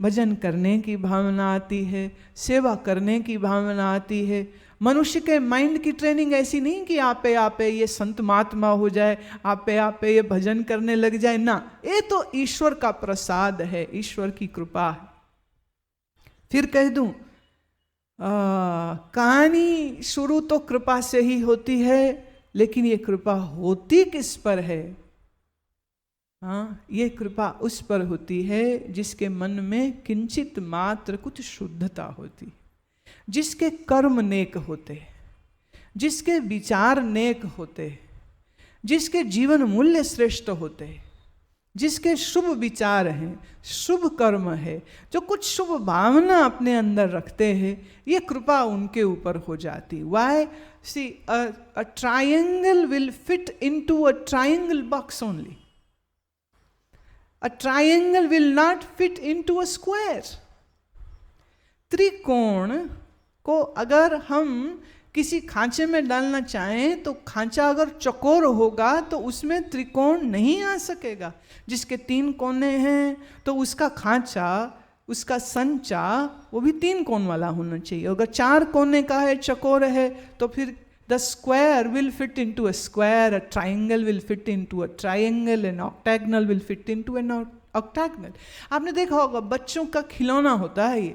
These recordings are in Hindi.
भजन करने की भावना आती है, सेवा करने की भावना आती है। मनुष्य के माइंड की ट्रेनिंग ऐसी नहीं कि आपे ये संत महात्मा हो जाए, आपे ये भजन करने लग जाए ना, ये तो ईश्वर का प्रसाद है, ईश्वर की कृपा है। फिर कह दूं, कहानी शुरू तो कृपा से ही होती है, लेकिन ये कृपा होती किस पर है? हाँ, ये कृपा उस पर होती है जिसके मन में किंचित मात्र कुछ शुद्धता होती, जिसके कर्म नेक होते, जिसके विचार नेक होते, जिसके जीवन मूल्य श्रेष्ठ होते, जिसके शुभ विचार हैं, शुभ कर्म है, जो कुछ शुभ भावना अपने अंदर रखते हैं, ये कृपा उनके ऊपर हो जाती। Why see a triangle will fit into a triangle box only, a triangle will not fit into a square. त्रिकोण को अगर हम किसी खांचे में डालना चाहें तो खांचा अगर चौकोर होगा तो उसमें त्रिकोण नहीं आ सकेगा। जिसके 3 कोने हैं तो उसका खांचा, उसका संचा वो भी 3 कोण वाला होना चाहिए। अगर 4 कोने का है, चौकोर है, तो फिर the square will fit into a square, a triangle will fit into a triangle, an octagonal will fit into an octagonal. आपने देखा होगा बच्चों का खिलौना होता है ये,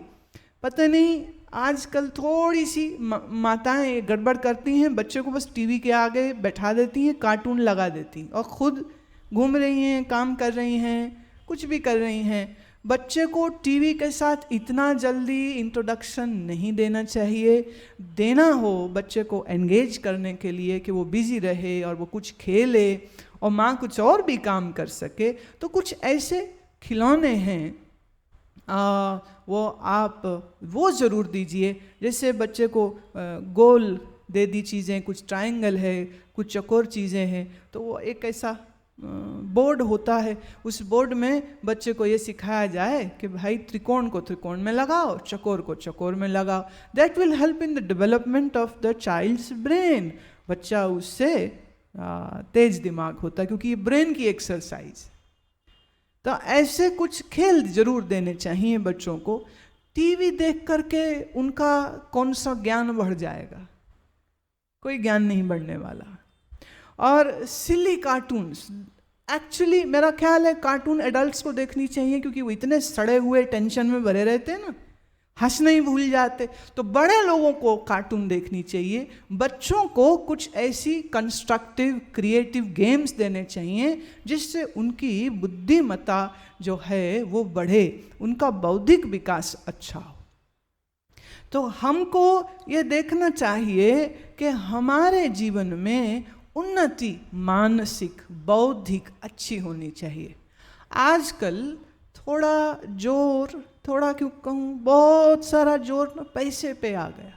पता नहीं आजकल थोड़ी सी माताएं गड़बड़ करती हैं, बच्चे को बस टीवी के आगे बैठा देती हैं, कार्टून लगा देती हैं और खुद घूम रही हैं, काम कर रही हैं, कुछ भी कर रही हैं। बच्चे को टीवी के साथ इतना जल्दी इंट्रोडक्शन नहीं देना चाहिए। देना हो बच्चे को एंगेज करने के लिए कि वो बिजी रहे और वो कुछ खेले और माँ कुछ और भी काम कर सके, तो कुछ ऐसे खिलौने हैं वो आप वो ज़रूर दीजिए। जैसे बच्चे को गोल दे दी चीज़ें, कुछ ट्रायंगल है, कुछ चौकोर चीज़ें हैं, तो वो एक ऐसा बोर्ड होता है, उस बोर्ड में बच्चे को ये सिखाया जाए कि भाई त्रिकोण को त्रिकोण में लगाओ, चौकोर को चौकोर में लगाओ। That will help in the development of the child's brain. बच्चा उससे तेज दिमाग होता है, क्योंकि ये ब्रेन की एक्सरसाइज। तो ऐसे कुछ खेल जरूर देने चाहिए बच्चों को। टीवी देख करके उनका कौन सा ज्ञान बढ़ जाएगा? कोई ज्ञान नहीं बढ़ने वाला। और सिली कार्टून्स, एक्चुअली मेरा ख्याल है कार्टून एडल्ट्स को देखनी चाहिए, क्योंकि वो इतने सड़े हुए टेंशन में भरे रहते हैं ना, हंसना ही भूल जाते। तो बड़े लोगों को कार्टून देखनी चाहिए, बच्चों को कुछ ऐसी कंस्ट्रक्टिव क्रिएटिव गेम्स देने चाहिए जिससे उनकी बुद्धिमत्ता जो है वो बढ़े, उनका बौद्धिक विकास अच्छा हो। तो हमको ये देखना चाहिए कि हमारे जीवन में उन्नति मानसिक बौद्धिक अच्छी होनी चाहिए। आजकल थोड़ा जोर, थोड़ा क्यों कहूँ, बहुत सारा जोर ना पैसे पे आ गया।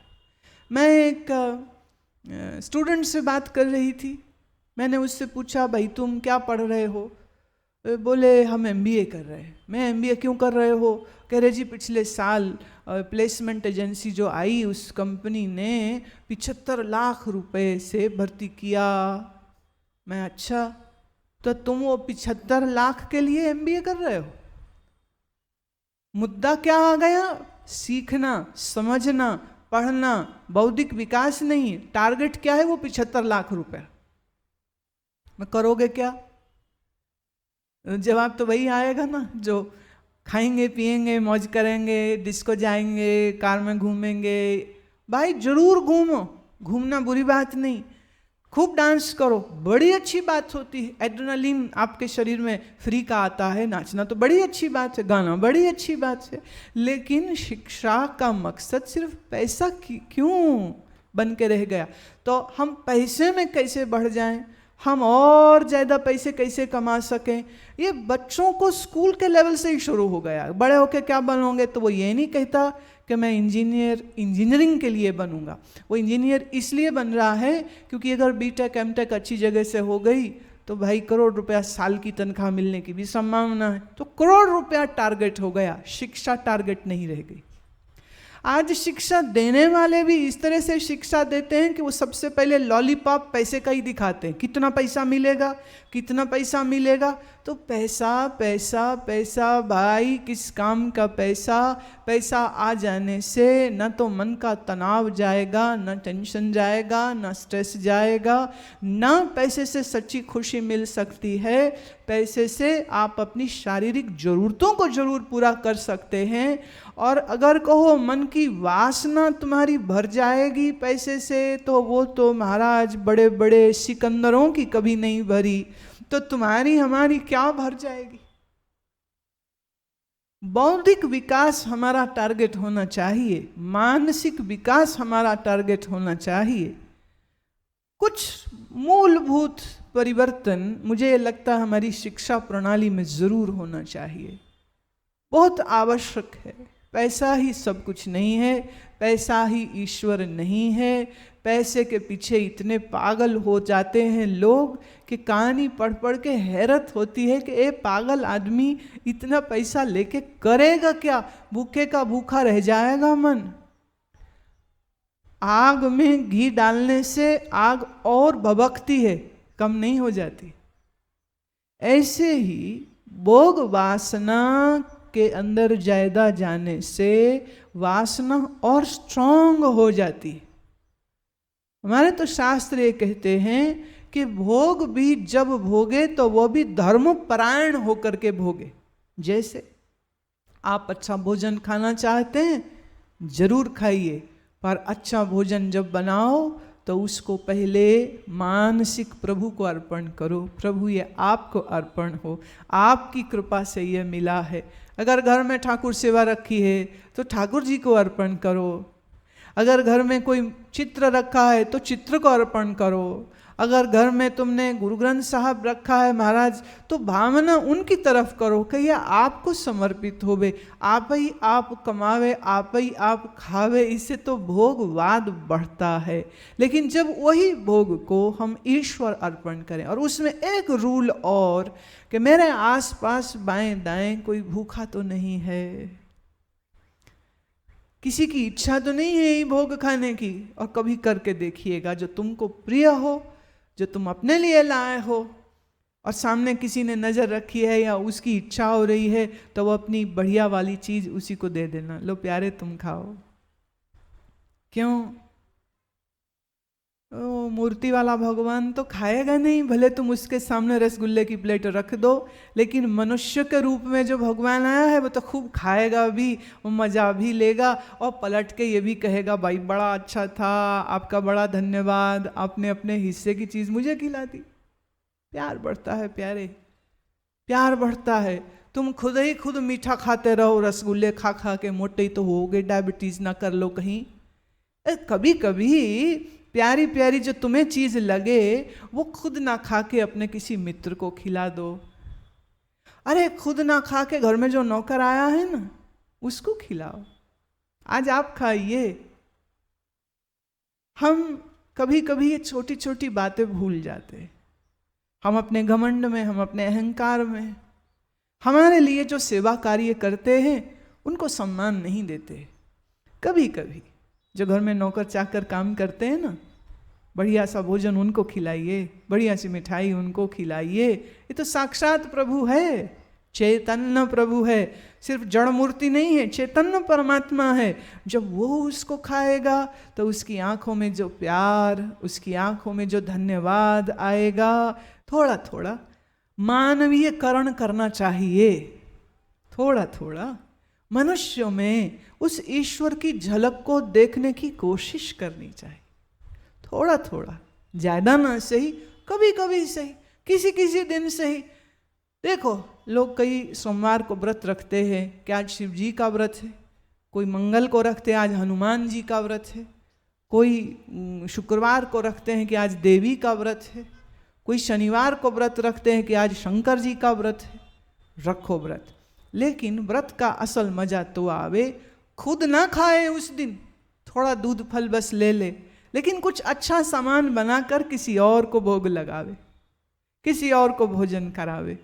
मैं एक स्टूडेंट से बात कर रही थी, मैंने उससे पूछा भाई तुम क्या पढ़ रहे हो? बोले हम MBA कर रहे हैं। मैं MBA क्यों कर रहे हो? कह रहे जी पिछले साल प्लेसमेंट एजेंसी जो आई उस कंपनी ने 75 लाख रुपए से भर्ती किया। मैं अच्छा, तो तुम वो 75 लाख के लिए MBA कर रहे हो? मुद्दा क्या आ गया? सीखना, समझना, पढ़ना, बौद्धिक विकास नहीं। टारगेट क्या है? वो 75 लाख रुपए। मैं करोगे क्या? जवाब तो वही आएगा ना, जो खाएंगे पिएंगे मौज करेंगे, डिस्को जाएंगे, कार में घूमेंगे। भाई जरूर घूमो, घूमना बुरी बात नहीं, खूब डांस करो, बड़ी अच्छी बात होती है। एड्रेनलिन आपके शरीर में फ्री का आता है, नाचना तो बड़ी अच्छी बात है, गाना बड़ी अच्छी बात है। लेकिन शिक्षा का मकसद सिर्फ पैसा क्यों बन के रह गया? तो हम पैसे में कैसे बढ़ जाएं, हम और ज़्यादा पैसे कैसे कमा सकें, ये बच्चों को स्कूल के लेवल से ही शुरू हो गया। बड़े होके क्या बनोगे? तो वो ये नहीं कहता कि मैं इंजीनियरिंग के लिए बनूंगा। वो इंजीनियर इसलिए बन रहा है क्योंकि अगर BTech MTech अच्छी जगह से हो गई तो भाई करोड़ रुपया साल की तनख्वाह मिलने की भी संभावना है। तो करोड़ रुपया टारगेट हो गया, शिक्षा टारगेट नहीं रह गई। आज शिक्षा देने वाले भी इस तरह से शिक्षा देते हैं कि वो सबसे पहले लॉलीपॉप पैसे का ही दिखाते हैं, कितना पैसा मिलेगा, कितना पैसा मिलेगा। तो पैसा पैसा पैसा, भाई किस काम का पैसा। पैसा आ जाने से न तो मन का तनाव जाएगा, न टेंशन जाएगा, न स्ट्रेस जाएगा, न पैसे से सच्ची खुशी मिल सकती है। पैसे से आप अपनी शारीरिक ज़रूरतों को जरूर पूरा कर सकते हैं, और अगर कहो मन की वासना तुम्हारी भर जाएगी पैसे से, तो वो तो महाराज बड़े बड़े सिकंदरों की कभी नहीं भरी, तो तुम्हारी हमारी क्या भर जाएगी। बौद्धिक विकास हमारा टारगेट होना चाहिए, मानसिक विकास हमारा टारगेट होना चाहिए। कुछ मूलभूत परिवर्तन मुझे लगता है हमारी शिक्षा प्रणाली में जरूर होना चाहिए, बहुत आवश्यक है। पैसा ही सब कुछ नहीं है, पैसा ही ईश्वर नहीं है। पैसे के पीछे इतने पागल हो जाते हैं लोग कि कहानी पढ़ पढ़ के हैरत होती है कि ये पागल आदमी इतना पैसा लेके करेगा क्या, भूखे का भूखा रह जाएगा मन। आग में घी डालने से आग और भभकती है, कम नहीं हो जाती। ऐसे ही भोग वासना के अंदर ज्यादा जाने से वासना और स्ट्रांग हो जाती है। हमारे तो शास्त्र ये कहते हैं कि भोग भी जब भोगे तो वो भी धर्मपरायण होकर के भोगे। जैसे आप अच्छा भोजन खाना चाहते हैं, जरूर खाइए, पर अच्छा भोजन जब बनाओ तो उसको पहले मानसिक प्रभु को अर्पण करो। प्रभु ये आपको अर्पण हो, आपकी कृपा से ये मिला है। अगर घर में ठाकुर सेवा रखी है तो ठाकुर जी को अर्पण करो। अगर घर में कोई चित्र रखा है तो चित्र को अर्पण करो। अगर घर में तुमने गुरु ग्रंथ साहब रखा है महाराज, तो भावना उनकी तरफ करो कि यह आपको समर्पित होवे। आप ही आप कमावे, आप ही आप खावे, इससे तो भोगवाद बढ़ता है। लेकिन जब वही भोग को हम ईश्वर अर्पण करें, और उसमें एक रूल और कि मेरे आसपास बाएं दाएं कोई भूखा तो नहीं है, किसी की इच्छा तो नहीं है ये भोग खाने की। और कभी करके देखिएगा, जो तुमको प्रिय हो, जो तुम अपने लिए लाए हो, और सामने किसी ने नज़र रखी है या उसकी इच्छा हो रही है, तो वो अपनी बढ़िया वाली चीज़ उसी को दे देना, लो प्यारे तुम खाओ। क्यों? ओ मूर्ति वाला भगवान तो खाएगा नहीं, भले तुम उसके सामने रसगुल्ले की प्लेट रख दो, लेकिन मनुष्य के रूप में जो भगवान आया है वो तो खूब खाएगा भी, वो मज़ा भी लेगा, और पलट के ये भी कहेगा भाई बड़ा अच्छा था, आपका बड़ा धन्यवाद, आपने अपने हिस्से की चीज़ मुझे खिला दी। प्यार बढ़ता है प्यारे, प्यार बढ़ता है। तुम खुद ही खुद मीठा खाते रहो, रसगुल्ले खा खा के मोटे ही तो होगे, डायबिटीज़ ना कर लो कहीं। कभी कभी प्यारी प्यारी जो तुम्हें चीज़ लगे वो खुद ना खा के अपने किसी मित्र को खिला दो। अरे खुद ना खा के घर में जो नौकर आया है ना, उसको खिलाओ, आज आप खाइए। हम कभी कभी ये छोटी छोटी बातें भूल जाते हैं। हम अपने घमंड में, हम अपने अहंकार में, हमारे लिए जो सेवा कार्य करते हैं उनको सम्मान नहीं देते। कभी कभी जो घर में नौकर चाकर काम करते हैं ना, बढ़िया सा भोजन उनको खिलाइए, बढ़िया सी मिठाई उनको खिलाइए। ये तो साक्षात प्रभु है, चैतन्य प्रभु है, सिर्फ जड़ मूर्ति नहीं है, चैतन्य परमात्मा है। जब वो उसको खाएगा तो उसकी आंखों में जो प्यार, उसकी आंखों में जो धन्यवाद आएगा। थोड़ा थोड़ा मानवीयकरण करना चाहिए, थोड़ा थोड़ा मनुष्यों में उस ईश्वर की झलक को देखने की कोशिश करनी चाहिए। थोड़ा थोड़ा, ज़्यादा ना सही, कभी कभी सही, किसी किसी दिन सही। देखो लोग कई सोमवार को व्रत रखते हैं कि आज शिव जी का व्रत है, कोई मंगल को रखते हैं आज हनुमान जी का व्रत है, कोई शुक्रवार को रखते हैं कि आज देवी का व्रत है, कोई शनिवार को व्रत रखते हैं कि आज शंकर जी का व्रत है। रखो व्रत, लेकिन व्रत का असल मजा तो आवे खुद ना खाए उस दिन, थोड़ा दूध फल बस ले ले, लेकिन कुछ अच्छा सामान बनाकर किसी और को भोग लगावे, किसी और को भोजन करावे।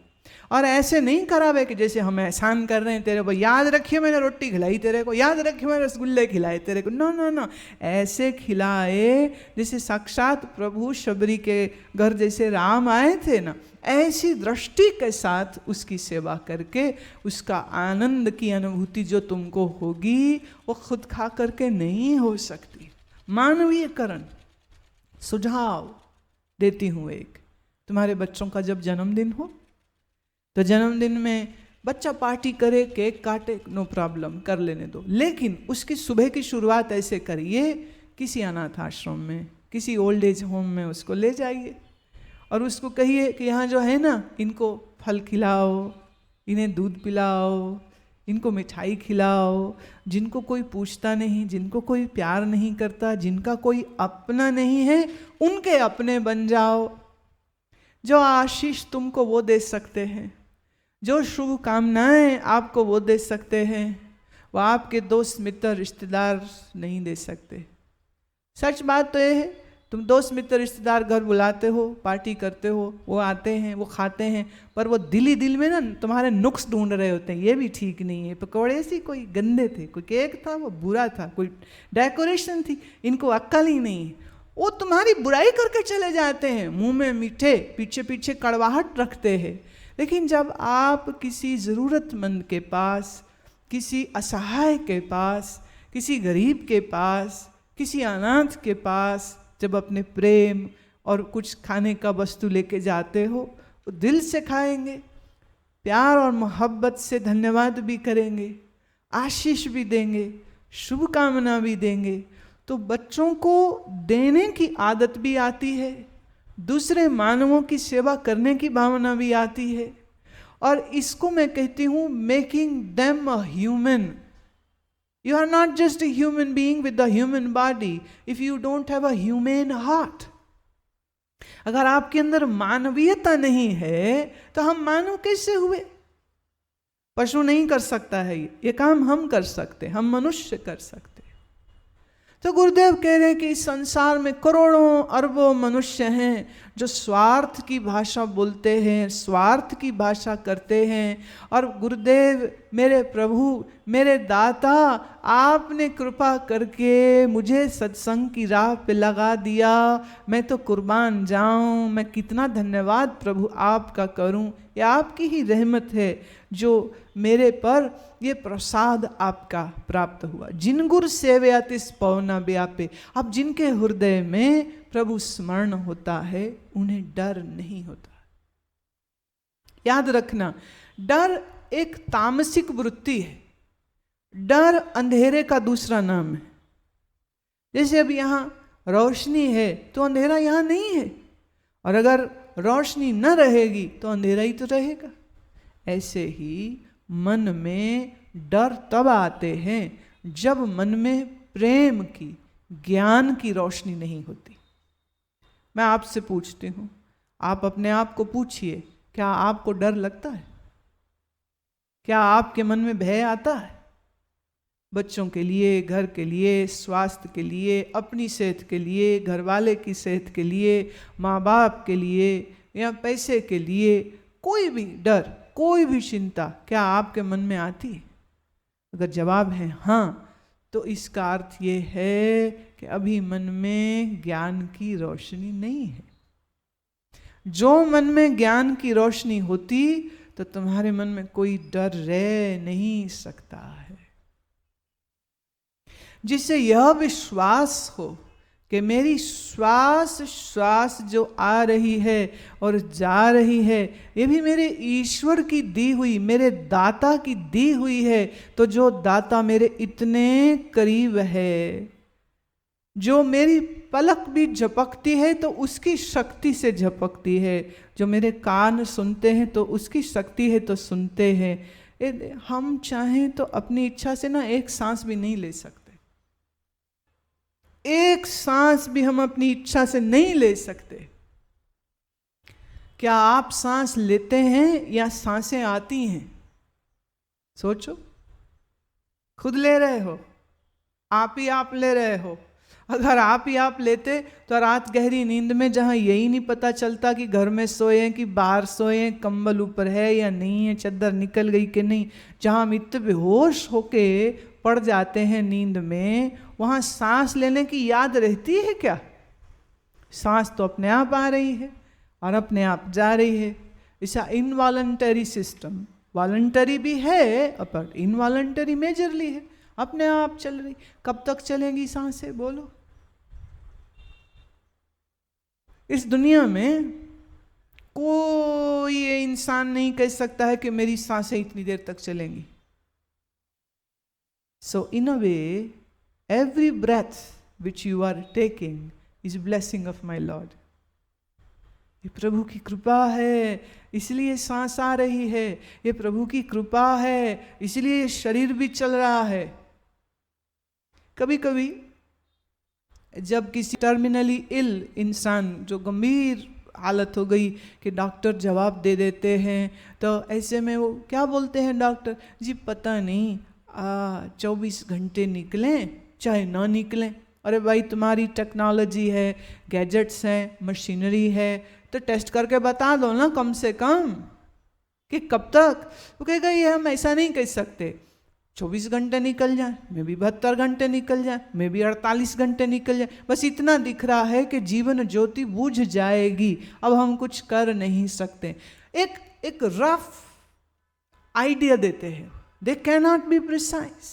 और ऐसे नहीं करावे कि जैसे हम एहसान कर रहे हैं तेरे को, याद रखिए मैंने रोटी खिलाई तेरे को, याद रखिए मैंने रसगुल्ले खिलाए तेरे को। नो नो नो, ऐसे खिलाए जैसे साक्षात प्रभु शबरी के घर जैसे राम आए थे ना, ऐसी दृष्टि के साथ उसकी सेवा करके उसका आनंद की अनुभूति जो तुमको होगी वो खुद खा करके नहीं हो सकती। मानवीयकरण सुझाव देती हूँ एक, तुम्हारे बच्चों का जब जन्मदिन हो तो जन्मदिन में बच्चा पार्टी करे, केक काटे, नो प्रॉब्लम, कर लेने दो, लेकिन उसकी सुबह की शुरुआत ऐसे करिए, किसी अनाथ आश्रम में, किसी ओल्ड एज होम में उसको ले जाइए और उसको कहिए कि यहाँ जो है ना, इनको फल खिलाओ, इन्हें दूध पिलाओ, इनको मिठाई खिलाओ, जिनको कोई पूछता नहीं, जिनको कोई प्यार नहीं करता, जिनका कोई अपना नहीं है, उनके अपने बन जाओ। जो आशीष तुमको वो दे सकते हैं, जो शुभकामनाएं आपको वो दे सकते हैं, वो आपके दोस्त मित्र रिश्तेदार नहीं दे सकते। सच बात तो ये है, तुम दोस्त मित्र रिश्तेदार घर बुलाते हो, पार्टी करते हो, वो आते हैं, वो खाते हैं, पर वो दिल ही दिल में ना तुम्हारे नुक्स ढूंढ रहे होते हैं, ये भी ठीक नहीं है, पकौड़े सी कोई गंदे थे, कोई केक था वो बुरा था, कोई डेकोरेशन थी, इनको अक्ल ही नहीं है, वो तुम्हारी बुराई करके चले जाते हैं, मुंह में मीठे, पीछे पीछे कड़वाहट रखते हैं। लेकिन जब आप किसी ज़रूरतमंद के पास, किसी असहाय के पास, किसी गरीब के पास, किसी अनाथ के पास जब अपने प्रेम और कुछ खाने का वस्तु लेके जाते हो, तो दिल से खाएंगे, प्यार और मोहब्बत से धन्यवाद भी करेंगे, आशीष भी देंगे, शुभकामना भी देंगे, तो बच्चों को देने की आदत भी आती है, दूसरे मानवों की सेवा करने की भावना भी आती है। और इसको मैं कहती हूँ making them a human. You are not just a human being with a human body if you don't have a human heart. अगर आपके अंदर मानवीयता नहीं है तो हम मानव कैसे हुए? पशु नहीं कर सकता है ये काम हम कर सकते, हम मनुष्य कर सकते। तो गुरुदेव कह रहे हैं कि इस संसार में करोड़ों अरबों मनुष्य हैं जो स्वार्थ की भाषा बोलते हैं, स्वार्थ की भाषा करते हैं। और गुरुदेव मेरे प्रभु, मेरे दाता, आपने कृपा करके मुझे सत्संग की राह पे लगा दिया, मैं तो कुर्बान जाऊं, मैं कितना धन्यवाद प्रभु आपका करूं। ये आपकी ही रहमत है जो मेरे पर ये प्रसाद आपका प्राप्त हुआ। जिन गुरु सेवयातिस पवना व्यापे, अब जिनके हृदय में प्रभु स्मरण होता है उन्हें डर नहीं होता। याद रखना, डर एक तामसिक वृत्ति है, डर अंधेरे का दूसरा नाम है। जैसे अब यहाँ रोशनी है तो अंधेरा यहाँ नहीं है, और अगर रोशनी न रहेगी तो अंधेरा ही तो रहेगा। ऐसे ही मन में डर तब आते हैं जब मन में प्रेम की, ज्ञान की रोशनी नहीं होती। मैं आपसे पूछती हूँ, आप अपने आप को पूछिए, क्या आपको डर लगता है? क्या आपके मन में भय आता है? बच्चों के लिए, घर के लिए, स्वास्थ्य के लिए, अपनी सेहत के लिए, घर वाले की सेहत के लिए, माँ बाप के लिए या पैसे के लिए, कोई भी डर, कोई भी चिंता क्या आपके मन में आती है? अगर जवाब है हाँ, तो इसका अर्थ ये है कि अभी मन में ज्ञान की रोशनी नहीं है। जो मन में ज्ञान की रोशनी होती तो तुम्हारे मन में कोई डर रह नहीं सकता है। जिससे यह विश्वास हो कि मेरी श्वास श्वास जो आ रही है और जा रही है, ये भी मेरे ईश्वर की दी हुई, मेरे दाता की दी हुई है। तो जो दाता मेरे इतने करीब है, जो मेरी पलक भी झपकती है तो उसकी शक्ति से झपकती है, जो मेरे कान सुनते हैं तो उसकी शक्ति है तो सुनते हैं। हम चाहें तो अपनी इच्छा से ना एक सांस भी नहीं ले सकते, एक सांस भी हम अपनी इच्छा से नहीं ले सकते। क्या आप सांस लेते हैं या सांसें आती हैं? सोचो, खुद ले रहे हो, आप ही आप ले रहे हो। अगर आप ही आप लेते तो रात गहरी नींद में जहाँ यही नहीं पता चलता कि घर में सोए कि बाहर सोए, कंबल ऊपर है या नहीं है, चद्दर निकल गई कि नहीं, जहाँ हम इतने बेहोश होके पड़ जाते हैं नींद में, वहाँ सांस लेने की याद रहती है क्या? सांस तो अपने आप आ रही है और अपने आप जा रही है। ऐसा इनवॉलंटरी सिस्टम, वॉलंटरी भी है पर इनवॉलंटरी मेजरली है, अपने आप चल रही। कब तक चलेंगी सांसें बोलो? इस दुनिया में कोई ये इंसान नहीं कह सकता है कि मेरी सांसें इतनी देर तक चलेंगी। So in a way every breath which you are taking is blessing of my Lord. ये प्रभु की कृपा है इसलिए सांस आ रही है, ये प्रभु की कृपा है इसलिए शरीर भी चल रहा है। कभी कभी जब किसी टर्मिनली इल इंसान, जो गंभीर हालत हो गई कि डॉक्टर जवाब दे देते हैं, तो ऐसे में वो क्या बोलते हैं डॉक्टर जी, पता नहीं 24 घंटे निकलें चाहे ना निकलें। अरे भाई तुम्हारी टेक्नोलॉजी है, गैजेट्स हैं, मशीनरी है, तो टेस्ट करके बता दो ना कम से कम कि कब तक। वो कहेगा ये हम ऐसा नहीं कह सकते, 24 घंटे निकल जाए, में भी 72 घंटे निकल जाए, में भी 48 घंटे निकल जाए, बस इतना दिख रहा है कि जीवन ज्योति बुझ जाएगी, अब हम कुछ कर नहीं सकते। एक रफ आइडिया देते हैं, they can not be precise.